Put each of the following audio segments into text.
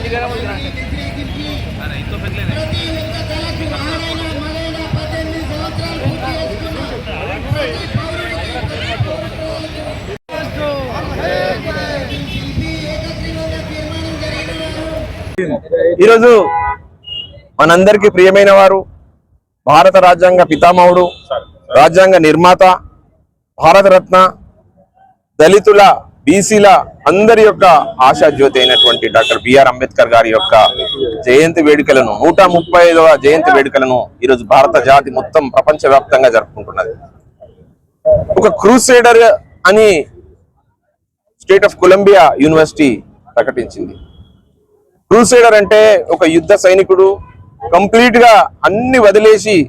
ఈరోజు మనందరికీ ప్రియమైన వారు, భారత రాజ్యాంగ పితామహుడు, రాజ్యాంగ నిర్మాత, భారతరత్న, దళితుల బీసీల అందరి యొక్క ఆశా జ్యోతి అయినటువంటి డాక్టర్ బిఆర్ అంబేద్కర్ గారి యొక్క జయంతి వేడుకలను 135వ జయంతి వేడుకలను ఈరోజు భారత జాతి మొత్తం ప్రపంచవ్యాప్తంగా జరుపుకుంటున్నది. ఒక క్రూసేడర్ అని స్టేట్ ఆఫ్ కొలంబియా యూనివర్సిటీ ప్రకటించింది. క్రూసేడర్ అంటే ఒక యుద్ధ సైనికుడు, కంప్లీట్ గా అన్ని వదిలేసి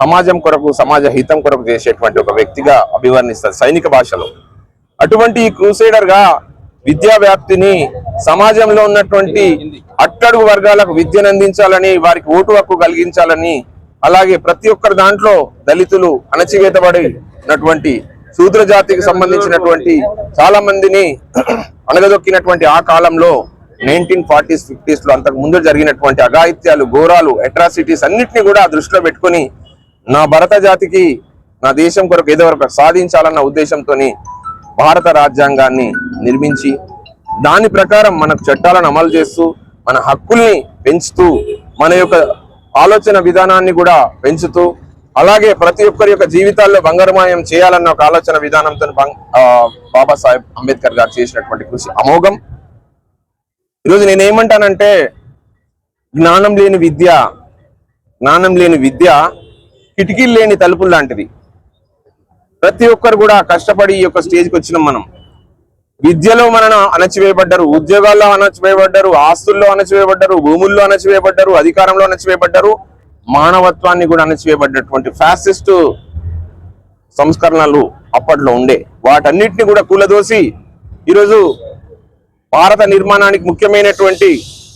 సమాజం కొరకు, సమాజ హితం కొరకు చేసేటువంటి ఒక వ్యక్తిగా అభివర్ణిస్తారు సైనిక భాషలో. అటువంటి ఈ క్రూసేడర్ గా విద్యా వ్యాప్తిని, సమాజంలో ఉన్నటువంటి అట్టడుగు వర్గాలకు విద్యను అందించాలని, వారికి ఓటు హక్కు కలిగించాలని, అలాగే ప్రతి ఒక్కరి దాంట్లో దళితులు, అణచివేతబడినటువంటి శూద్ర జాతికి సంబంధించినటువంటి చాలా మందిని అణగదొక్కినటువంటి ఆ కాలంలో 1940s 50s లో అంతకు ముందు జరిగినటువంటి అఘాయిత్యాలు, ఘోరాలు, అట్రాసిటీస్ అన్నిటినీ కూడా దృష్టిలో పెట్టుకుని నా భరత జాతికి, నా దేశం కొరకు ఏదో వరకు సాధించాలన్న ఉద్దేశంతో భారత రాజ్యాంగాన్ని నిర్మించి దాని ప్రకారం మనకు చట్టాలను అమలు చేస్తూ, మన హక్కుల్ని పెంచుతూ, మన యొక్క ఆలోచన విధానాన్ని కూడా పెంచుతూ, అలాగే ప్రతి ఒక్కరి యొక్క జీవితాల్లో బంగారుమయం చేయాలన్న ఒక ఆలోచన విధానంతో బాబాసాహెబ్ అంబేద్కర్ గారు చేసినటువంటి కృషి అమోఘం. ఈరోజు నేనేమంటానంటే, జ్ఞానం లేని విద్య కిటికీలు లేని తలుపులు లాంటిది. ప్రతి ఒక్కరు కూడా కష్టపడి ఈ యొక్క స్టేజ్కి వచ్చినాం. మనం విద్యలో మనను అణచివేయబడ్డారు, ఉద్యోగాల్లో అణచివేయబడ్డారు, ఆస్తుల్లో అణచివేయబడ్డారు, భూముల్లో అణచివేయబడ్డారు, అధికారంలో అణచివేయబడ్డారు, మానవత్వాన్ని కూడా అణచివేయబడ్డటువంటి ఫ్యాసిస్ట్ సంస్కరణలు అప్పట్లో ఉండే. వాటన్నిటిని కూడా కూలదోసి ఈరోజు భారత నిర్మాణానికి ముఖ్యమైనటువంటి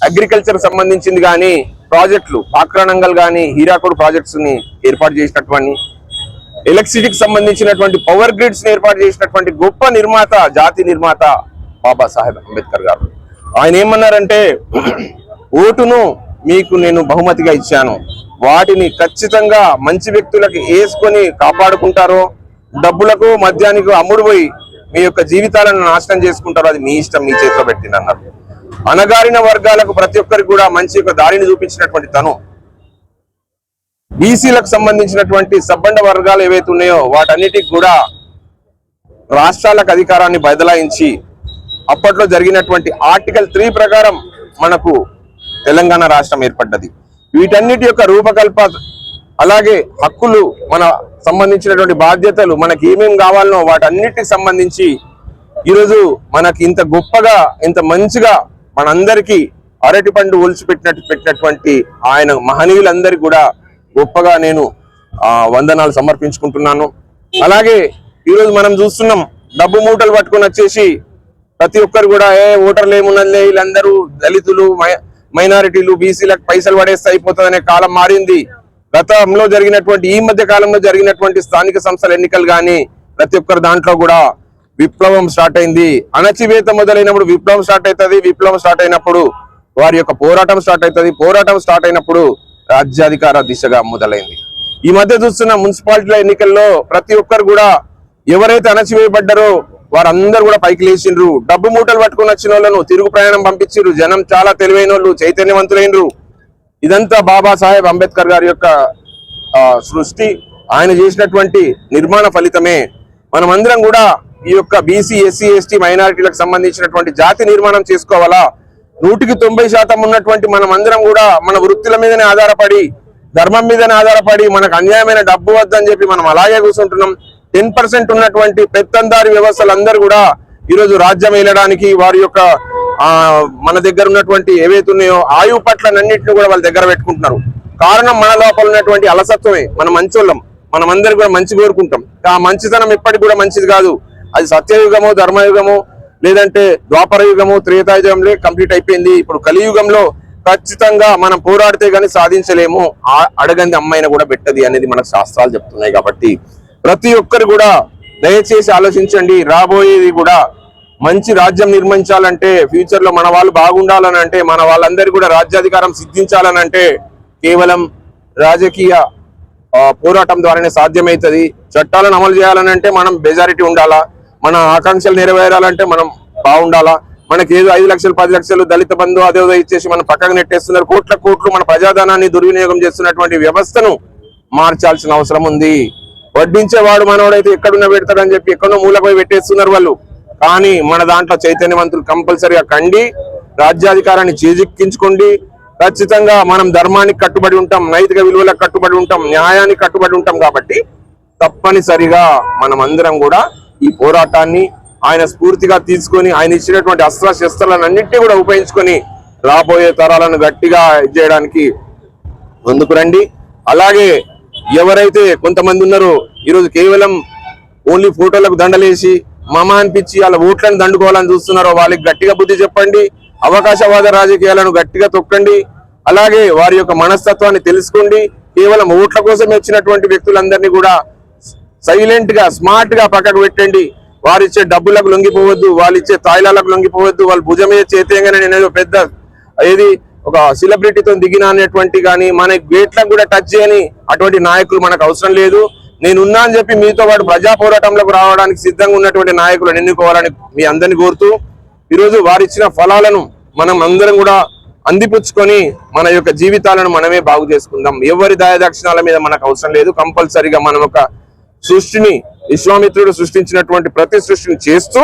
అగ్రికల్చర్ సంబంధించింది కానీ ప్రాజెక్టులు, పాక్రానంగల్ కానీ, హీరాకోడ్ ప్రాజెక్ట్స్ ని ఏర్పాటు చేసినటువంటి, ఎలక్ట్రిసిటీకి సంబంధించినటువంటి పవర్ గ్రిడ్స్ ని ఏర్పాటు చేసినటువంటి గొప్ప నిర్మాత, జాతి నిర్మాత బాబాసాహెబ్ అంబేద్కర్ గారు. ఆయన ఏమన్నారంటే, ఓటును మీకు నేను బహుమతిగా ఇచ్చాను, వాటిని ఖచ్చితంగా మంచి వ్యక్తులకు వేసుకొని కాపాడుకుంటారో, డబ్బులకు మద్యానికి అమ్ముడుపోయి మీ యొక్క జీవితాలను నాశనం చేసుకుంటారో అది మీ ఇష్టం, మీ చేతిలో పెట్టింది అన్నారు. అణగారిన వర్గాలకు ప్రతి ఒక్కరికి కూడా మంచి యొక్క దారిని చూపించినటువంటి తను, బీసీలకు సంబంధించినటువంటి సబ్బండ వర్గాలు ఏవైతే ఉన్నాయో వాటన్నిటికి కూడా రాష్ట్రాలకు అధికారాన్ని బదలాయించి అప్పట్లో జరిగినటువంటి ఆర్టికల్ 3 ప్రకారం మనకు తెలంగాణ రాష్ట్రం ఏర్పడ్డది. వీటన్నిటి యొక్క రూపకల్ప, అలాగే హక్కులు, మన సంబంధించినటువంటి బాధ్యతలు, మనకి ఏమేమి కావాలనో వాటన్నిటికి సంబంధించి ఈరోజు మనకి ఇంత గొప్పగా, ఇంత మంచిగా మనందరికీ అరటి పండు పెట్టినటువంటి ఆయన మహనీయులందరికీ కూడా గొప్పగా నేను వందనాలు సమర్పించుకుంటున్నాను. అలాగే ఈరోజు మనం చూస్తున్నాం, డబ్బు మూటలు పట్టుకొని వచ్చేసి ప్రతి ఒక్కరు కూడా ఓటర్లు ఏమున్నదిలే, వీళ్ళందరూ దళితులు, మైనారిటీలు, బీసీలకు పైసలు పడేస్తే అయిపోతుందనే కాలం మారింది. గతంలో జరిగినటువంటి, ఈ మధ్య కాలంలో జరిగినటువంటి స్థానిక సంస్థల ఎన్నికలు కానీ ప్రతి ఒక్కరు దాంట్లో కూడా విప్లవం స్టార్ట్ అయింది. అణచివేత మొదలైనప్పుడు విప్లవం స్టార్ట్ అవుతుంది, విప్లవం స్టార్ట్ అయినప్పుడు వారి యొక్క పోరాటం స్టార్ట్ అవుతుంది, పోరాటం స్టార్ట్ అయినప్పుడు రాజ్యాధికార దిశగా మొదలైంది. ఈ మధ్య చూస్తున్న మున్సిపాలిటీల ఎన్నికల్లో ప్రతి ఒక్కరు కూడా ఎవరైతే అణచివేయబడ్డారో వారందరూ కూడా పైకి లేచిండ్రు. డబ్బు మూటలు పట్టుకుని వచ్చిన వాళ్ళను తిరుగు ప్రయాణం పంపించారు. జనం చాలా తెలివైన వాళ్ళు, చైతన్యవంతులైనరు. ఇదంతా బాబాసాహెబ్ అంబేద్కర్ గారి యొక్క సృష్టి, ఆయన చేసినటువంటి నిర్మాణ ఫలితమే. మనమందరం కూడా ఈ యొక్క బీసీ, ఎస్సీ, ఎస్టీ, మైనారిటీలకు సంబంధించినటువంటి జాతి నిర్మాణం చేసుకోవాలా. 100% ఉన్నటువంటి మనమందరం కూడా మన వృత్తుల మీదనే ఆధారపడి, ధర్మం మీదనే ఆధారపడి, మనకు అన్యాయమైన డబ్బు వద్దని చెప్పి మనం అలాగే కూర్చుంటున్నాం. 10% ఉన్నటువంటి పెత్తందారి వ్యవస్థలందరూ కూడా ఈరోజు రాజ్యం వెళ్ళడానికి వారి యొక్క మన దగ్గర ఉన్నటువంటి ఏవైతే ఉన్నాయో ఆయువు పట్లన్నింటినీ కూడా వాళ్ళ దగ్గర పెట్టుకుంటున్నారు. కారణం మన లోపల ఉన్నటువంటి అలసత్వమే. మన మంచోళ్ళం, మనమందరం కూడా మంచి కోరుకుంటాం. ఆ మంచితనం ఎప్పటికి కూడా మంచిది కాదు. అది సత్యయుగము, ధర్మయుగము, లేదంటే ద్వాపర యుగము, త్రేతాయుగంలో కంప్లీట్ అయిపోయింది. ఇప్పుడు కలియుగంలో ఖచ్చితంగా మనం పోరాడితే గానీ సాధించలేము. అడగంది అమ్మాయిన కూడా పెట్టది అనేది మనకు శాస్త్రాలు చెప్తున్నాయి. కాబట్టి ప్రతి ఒక్కరు కూడా దయచేసి ఆలోచించండి. రాబోయేది కూడా మంచి రాజ్యం నిర్మించాలంటే, ఫ్యూచర్ లో మన వాళ్ళు బాగుండాలని అంటే, మన వాళ్ళందరికీ కూడా రాజ్యాధికారం సిద్ధించాలని అంటే కేవలం రాజకీయ పోరాటం ద్వారానే సాధ్యమవుతుంది. చట్టాలను అమలు చేయాలని అంటే మనం మెజారిటీ ఉండాలా, మన ఆకాంక్షలు నెరవేరాలంటే మనం బాగుండాలా. మనకి ఏదో 5 లక్షలు 10 లక్షలు దళిత బంధు అదేదో ఇచ్చేసి మనం పక్కకు నెట్టేస్తున్నారు. కోట్ల కోట్లు మన ప్రజాధనాన్ని దుర్వినియోగం చేస్తున్నటువంటి వ్యవస్థను మార్చాల్సిన అవసరం ఉంది. వడ్డించేవాడు మనోడైతే ఎక్కడున్నా పెడతాడని చెప్పి ఎక్కడో మూలపై పెట్టేస్తున్నారు వాళ్ళు. కానీ మన దాంట్లో చైతన్యవంతులు కంపల్సరిగా కండి, రాజ్యాధికారాన్ని చేజిక్కించుకోండి. ఖచ్చితంగా మనం ధర్మానికి కట్టుబడి ఉంటాం, నైతిక విలువలకు కట్టుబడి ఉంటాం, న్యాయానికి కట్టుబడి ఉంటాం. కాబట్టి తప్పనిసరిగా మనం అందరం కూడా ఈ పోరాటాన్ని ఆయన స్ఫూర్తిగా తీసుకొని, ఆయన ఇచ్చినటువంటి అస్త్రశస్త్రాలను అన్నింటినీ కూడా ఉపయోగించుకొని రాబోయే తరాలను గట్టిగా చేయడానికి ముందుకు రండి. అలాగే ఎవరైతే కొంతమంది ఉన్నారో ఈరోజు కేవలం ఓన్లీ ఫోటోలకు దండలేసి మమ అనిపించి వాళ్ళ ఓట్లను దండుకోవాలని చూస్తున్నారో వాళ్ళకి గట్టిగా బుద్ధి చెప్పండి. అవకాశవాద రాజకీయాలను గట్టిగా తొక్కండి. అలాగే వారి యొక్క మనస్తత్వాన్ని తెలుసుకోండి. కేవలం ఓట్ల కోసం వచ్చినటువంటి వ్యక్తులందరినీ కూడా సైలెంట్ గా స్మార్ట్ గా పక్కకు పెట్టండి. వారిచ్చే డబ్బులకు లొంగిపోవద్దు, వాళ్ళు ఇచ్చే తాయిలాలకు లొంగిపోవద్దు. వాళ్ళు భుజమే చేతేగానే నేను పెద్ద ఏది ఒక సెలబ్రిటీతో దిగిన అనేటువంటి కానీ మన గేట్లకు కూడా టచ్ చేయని అటువంటి నాయకులు మనకు అవసరం లేదు. నేనున్నా అని చెప్పి మీతో పాటు ప్రజా పోరాటంలోకి రావడానికి సిద్ధంగా ఉన్నటువంటి నాయకులను ఎన్నుకోవాలని మీ అందరినీ కోరుతూ, ఈరోజు వారిచ్చిన ఫలాలను మనం అందరం కూడా అందిపుచ్చుకొని మన యొక్క జీవితాలను మనమే బాగు చేసుకుందాం. ఎవరి దయాదక్షిణాల మీద మనకు అవసరం లేదు. కంపల్సరిగా మనం ఒక సృష్టిని, విశ్వామిత్రుడు సృష్టించినటువంటి ప్రతి సృష్టిని చేస్తూ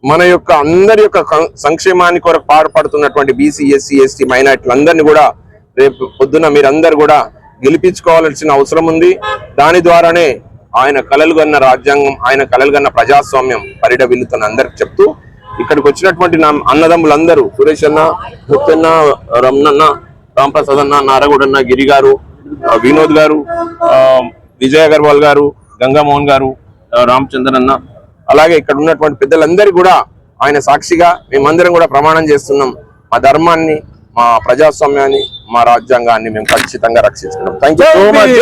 మన యొక్క అందరి యొక్క సంక్షేమాన్ని కొరకు పాటుపడుతున్నటువంటి బీసీ, ఎస్సీ, ఎస్టీ, మైనార్టీలందరినీ కూడా రేపు పొద్దున మీరందరూ కూడా గెలిపించుకోవాల్సిన అవసరం ఉంది. దాని ద్వారానే ఆయన కలలుగన్న రాజ్యాంగం, ఆయన కలలుగన్న ప్రజాస్వామ్యం పరిడవిల్లుతున్న అందరికి చెప్తూ, ఇక్కడికి వచ్చినటువంటి అన్నదమ్ములందరూ సురేష్ అన్న, ముత్తన్న, రమణన్న, రాంప్రసాద్ అన్న, నారగూడన్న, గిరి గారు, వినోద్ గారు, విజయ్ అగర్వాల్ గారు, గంగామోహన్ గారు, రామచంద్రన్ అన్న, అలాగే ఇక్కడ ఉన్నటువంటి పెద్దలందరూ కూడా ఆయన సాక్షిగా మేమందరం కూడా ప్రమాణం చేస్తున్నాం. మా ధర్మాన్ని, మా ప్రజాస్వామ్యాన్ని, మా రాజ్యాంగాన్ని మేము ఖచ్చితంగా రక్షించుకున్నాం. Thank you so much.